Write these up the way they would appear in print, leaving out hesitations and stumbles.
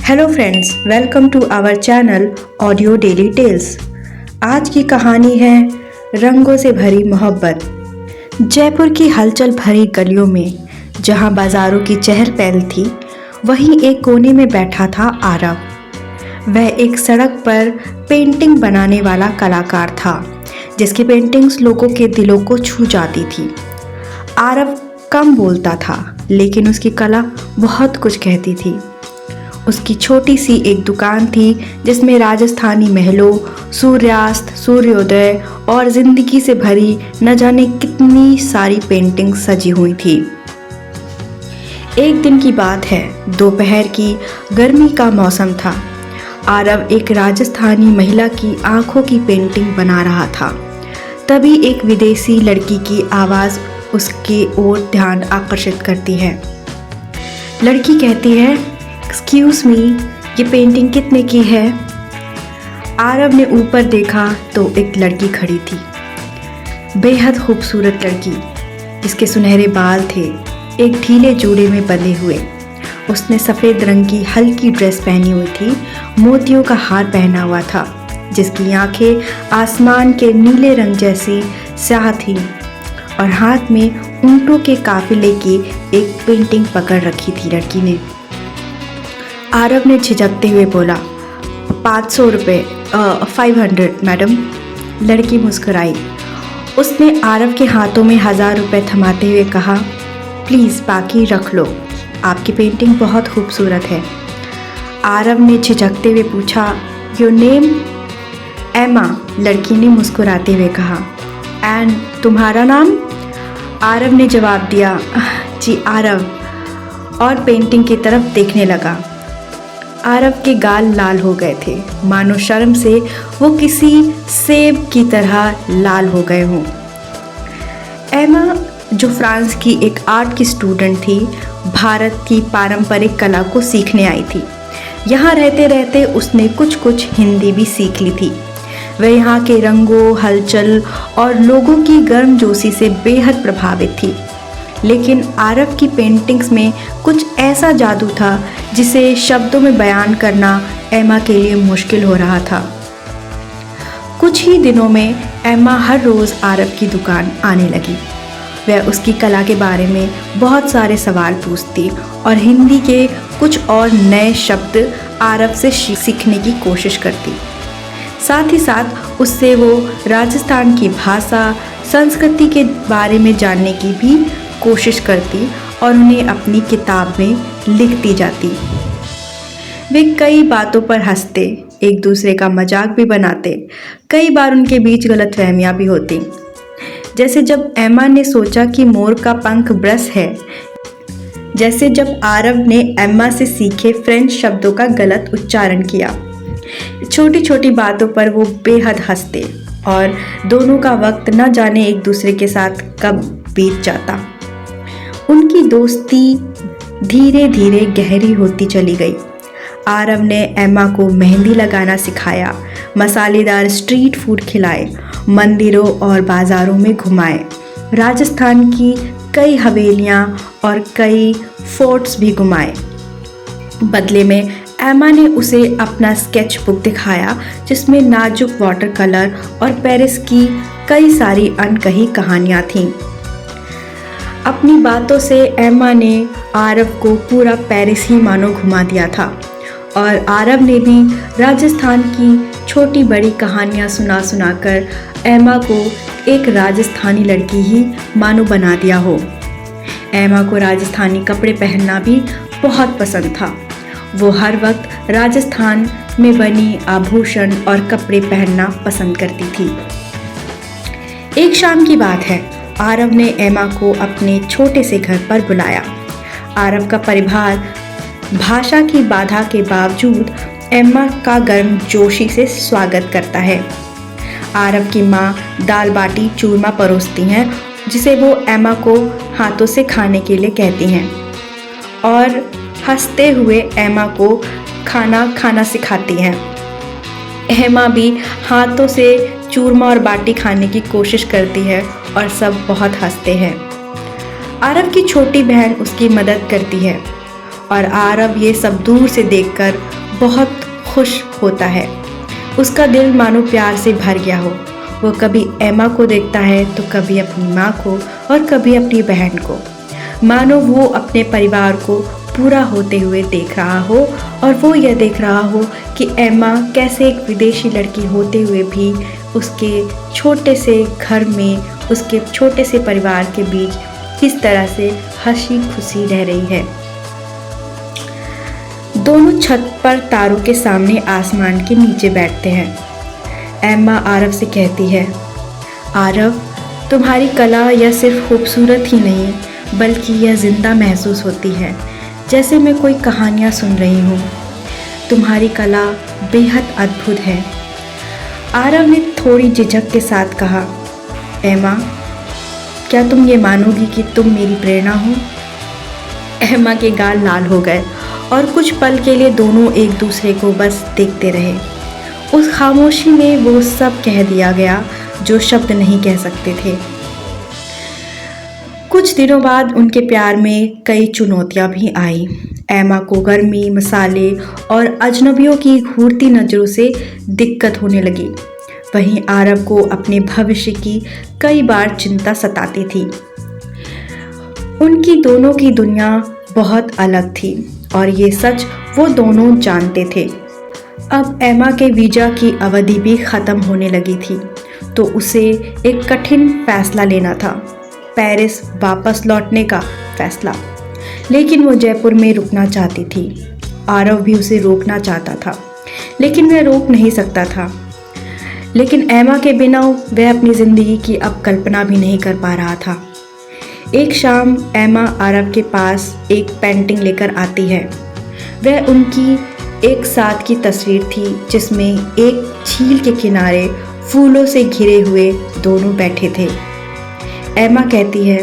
Hello friends, welcome to our channel audio daily tales. आज की कहानी है रंगों से भरी मोहब्बत। जयपुर की हलचल भरी गलियों में जहां बाजारों की चहल पहल थी, वहीं एक कोने में बैठा था आरव। वह एक सड़क पर पेंटिंग बनाने वाला कलाकार था, जिसकी पेंटिंग्स लोगों के दिलों को छू जाती थी। आरव कम बोलता था, लेकिन उसकी कला बहुत कुछ कहती थी। उसकी छोटी सी एक दुकान थी, जिसमें राजस्थानी महलों, सूर्यास्त, सूर्योदय और जिंदगी से भरी न जाने कितनी सारी पेंटिंग्स सजी हुई थी। एक दिन की बात है, दोपहर की गर्मी का मौसम था। आरव एक राजस्थानी महिला की आंखों की पेंटिंग बना रहा था। तभी एक विदेशी लड़की की आवाज़ उसकी ओर ध्यान आकर्षित करती है। लड़की कहती है, एक्सक्यूज़ मी, ये पेंटिंग कितने की है? आरव ने ऊपर देखा तो एक लड़की खड़ी थी, बेहद खूबसूरत लड़की, जिसके सुनहरे बाल थे एक ढीले जूड़े में बंधे हुए। उसने सफ़ेद रंग की हल्की ड्रेस पहनी हुई थी, मोतियों का हार पहना हुआ था, जिसकी आंखें आसमान के नीले रंग जैसी स्याह थीं, और हाथ में ऊंटों के काफिले की एक पेंटिंग पकड़ रखी थी लड़की ने। आरव ने झिझकते हुए बोला, 500 रुपये, 500 मैडम। लड़की मुस्कुराई। उसने आरव के हाथों में 1000 रुपये थमाते हुए कहा, प्लीज़ बाकी रख लो, आपकी पेंटिंग बहुत खूबसूरत है। आरव ने झिझकते हुए पूछा, योर नेम? एमा, लड़की ने मुस्कुराते हुए कहा। एंड तुम्हारा नाम? आरव ने जवाब दिया, जी आरव, और पेंटिंग की तरफ देखने लगा। आरव के गाल लाल हो गए थे, मानो शर्म से वो किसी सेब की तरह लाल हो गए हों। एमा, जो फ्रांस की एक आर्ट की स्टूडेंट थी, भारत की पारंपरिक कला को सीखने आई थी। यहाँ रहते रहते उसने कुछ हिंदी भी सीख ली थी। वह यहाँ के रंगों, हलचल और लोगों की गर्मजोशी से बेहद प्रभावित थी। लेकिन आरव की पेंटिंग्स में कुछ ऐसा जादू था जिसे शब्दों में बयान करना एमा के लिए मुश्किल हो रहा था। कुछ ही दिनों में एमा हर रोज़ आरव की दुकान आने लगी। वह उसकी कला के बारे में बहुत सारे सवाल पूछती और हिंदी के कुछ और नए शब्द आरव से सीखने की कोशिश करती। साथ ही साथ उससे वो राजस्थान की भाषा, संस्कृति के बारे में जानने की भी कोशिश करती और उन्हें अपनी किताब में लिखती जाती। वे कई बातों पर हंसते, एक दूसरे का मजाक भी बनाते। कई बार उनके बीच गलतफहमियां भी होती, जैसे जब एमा ने सोचा कि मोर का पंख ब्रश है, जैसे जब आरव ने एमा से सीखे फ्रेंच शब्दों का गलत उच्चारण किया। छोटी छोटी बातों पर वो बेहद हंसते और दोनों का वक्त न जाने एक दूसरे के साथ कब बीत जाता। उनकी दोस्ती धीरे धीरे गहरी होती चली गई। आरव ने एमा को मेहंदी लगाना सिखाया, मसालेदार स्ट्रीट फूड खिलाए, मंदिरों और बाज़ारों में घुमाए, राजस्थान की कई हवेलियां और कई फोर्ट्स भी घुमाए। बदले में एमा ने उसे अपना स्केच बुक दिखाया, जिसमें नाजुक वाटर कलर और पेरिस की कई सारी अनकही कहानियाँ थीं। अपनी बातों से एमा ने आरव को पूरा पेरिस ही मानो घुमा दिया था, और आरव ने भी राजस्थान की छोटी बड़ी कहानियाँ सुनाकर एमा को एक राजस्थानी लड़की ही मानो बना दिया हो। एमा को राजस्थानी कपड़े पहनना भी बहुत पसंद था। वो हर वक्त राजस्थान में बनी आभूषण और कपड़े पहनना पसंद करती थी। एक शाम की बात है, आरव ने एमा को अपने छोटे से घर पर बुलाया। आरव का परिवार भाषा की बाधा के बावजूद एमा का गर्मजोशी से स्वागत करता है। आरव की माँ दाल बाटी चूरमा परोसती हैं, जिसे वो एमा को हाथों से खाने के लिए कहती हैं, और हंसते हुए एमा को खाना खाना सिखाती हैं। एमा भी हाथों से चूरमा और बाटी खाने की कोशिश करती है और सब बहुत हंसते हैं। आरव की छोटी बहन उसकी मदद करती है और आरव ये सब दूर से देखकर बहुत खुश होता है। उसका दिल मानो प्यार से भर गया हो। वो कभी एमा को देखता है तो कभी अपनी माँ को और कभी अपनी बहन को, मानो वो अपने परिवार को पूरा होते हुए देख रहा हो और वो यह देख रहा हो कि एमा कैसे एक विदेशी लड़की होते हुए भी उसके छोटे से घर में, उसके छोटे से परिवार के बीच किस तरह से हंसी खुशी रह रही है। दोनों छत पर तारों के सामने आसमान के नीचे बैठते हैं। एमा आरव से कहती है, आरव, तुम्हारी कला यह सिर्फ खूबसूरत ही नहीं बल्कि यह जिंदा महसूस होती है, जैसे मैं कोई कहानियाँ सुन रही हूँ। तुम्हारी कला बेहद अद्भुत है। आरव ने थोड़ी झिझक के साथ कहा, एमा, क्या तुम ये मानोगी कि तुम मेरी प्रेरणा हो? एमा के गाल लाल हो गए और कुछ पल के लिए दोनों एक दूसरे को बस देखते रहे। उस खामोशी में वो सब कह दिया गया जो शब्द नहीं कह सकते थे। कुछ दिनों बाद उनके प्यार में कई चुनौतियां भी आई। एमा को गर्मी, मसाले और अजनबियों की घूरती नज़रों से दिक्कत होने लगी। वहीं आरव को अपने भविष्य की कई बार चिंता सताती थी। उनकी दोनों की दुनिया बहुत अलग थी और ये सच वो दोनों जानते थे। अब एमा के वीज़ा की अवधि भी ख़त्म होने लगी थी तो उसे एक कठिन फैसला लेना था, पेरिस वापस लौटने का फैसला। लेकिन वो जयपुर में रुकना चाहती थी। आरव भी उसे रोकना चाहता था लेकिन वह रोक नहीं सकता था। लेकिन एमा के बिना वह अपनी ज़िंदगी की अब कल्पना भी नहीं कर पा रहा था। एक शाम एमा आरव के पास एक पेंटिंग लेकर आती है। वह उनकी एक साथ की तस्वीर थी जिसमें एक झील के किनारे फूलों से घिरे हुए दोनों बैठे थे। एमा कहती है,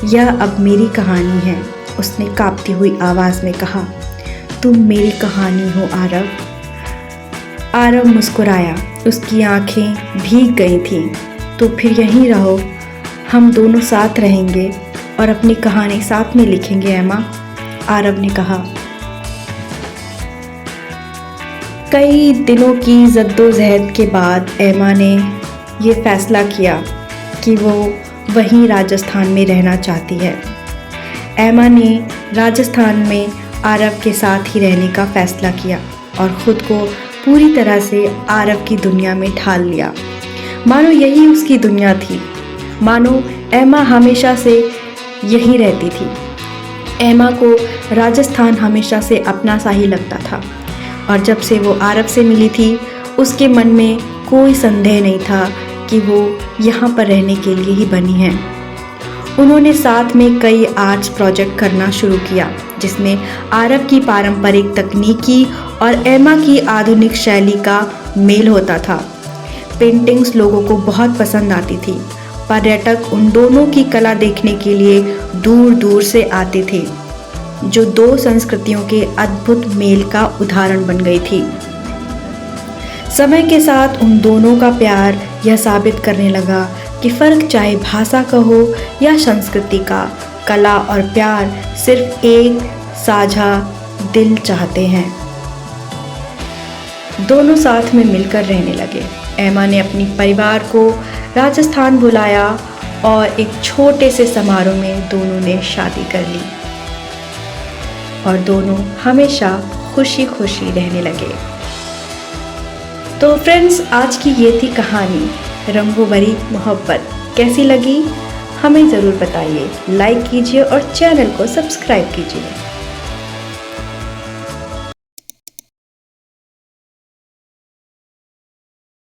यह अब मेरी कहानी है। उसने कांपती हुई आवाज़ में कहा, तुम मेरी कहानी हो आरव। आरव मुस्कुराया, उसकी आंखें भीग गई थीं। तो फिर यहीं रहो, हम दोनों साथ रहेंगे और अपनी कहानी साथ में लिखेंगे एमा, आरव ने कहा। कई दिनों की जद्दोजहद के बाद एमा ने ये फैसला किया कि वो वहीं राजस्थान में रहना चाहती है। एमा ने राजस्थान में आरव के साथ ही रहने का फैसला किया और ख़ुद को पूरी तरह से आरव की दुनिया में ढाल लिया, मानो यही उसकी दुनिया थी, मानो एमा हमेशा से यहीं रहती थी। एमा को राजस्थान हमेशा से अपना सा ही लगता था और जब से वो आरव से मिली थी उसके मन में कोई संदेह नहीं था कि वो यहाँ पर रहने के लिए ही बनी है। उन्होंने साथ में कई आर्ट्स प्रोजेक्ट करना शुरू किया जिसमें आरव की पारंपरिक तकनीकी और एमा की आधुनिक शैली का मेल होता था। पेंटिंग्स लोगों को बहुत पसंद आती थी। पर्यटक उन दोनों की कला देखने के लिए दूर दूर से आते थे, जो दो संस्कृतियों के अद्भुत मेल का उदाहरण बन गई थी। समय के साथ उन दोनों का प्यार यह साबित करने लगा कि फ़र्क चाहे भाषा का हो या संस्कृति का, कला और प्यार सिर्फ एक साझा दिल चाहते हैं। दोनों साथ में मिलकर रहने लगे। एमा ने अपनी परिवार को राजस्थान बुलाया और एक छोटे से समारोह में दोनों ने शादी कर ली और दोनों हमेशा खुशी खुशी रहने लगे। तो फ्रेंड्स, आज की ये थी कहानी रंगों भरी मोहब्बत। कैसी लगी हमें ज़रूर बताइए, लाइक कीजिए और चैनल को सब्सक्राइब कीजिए।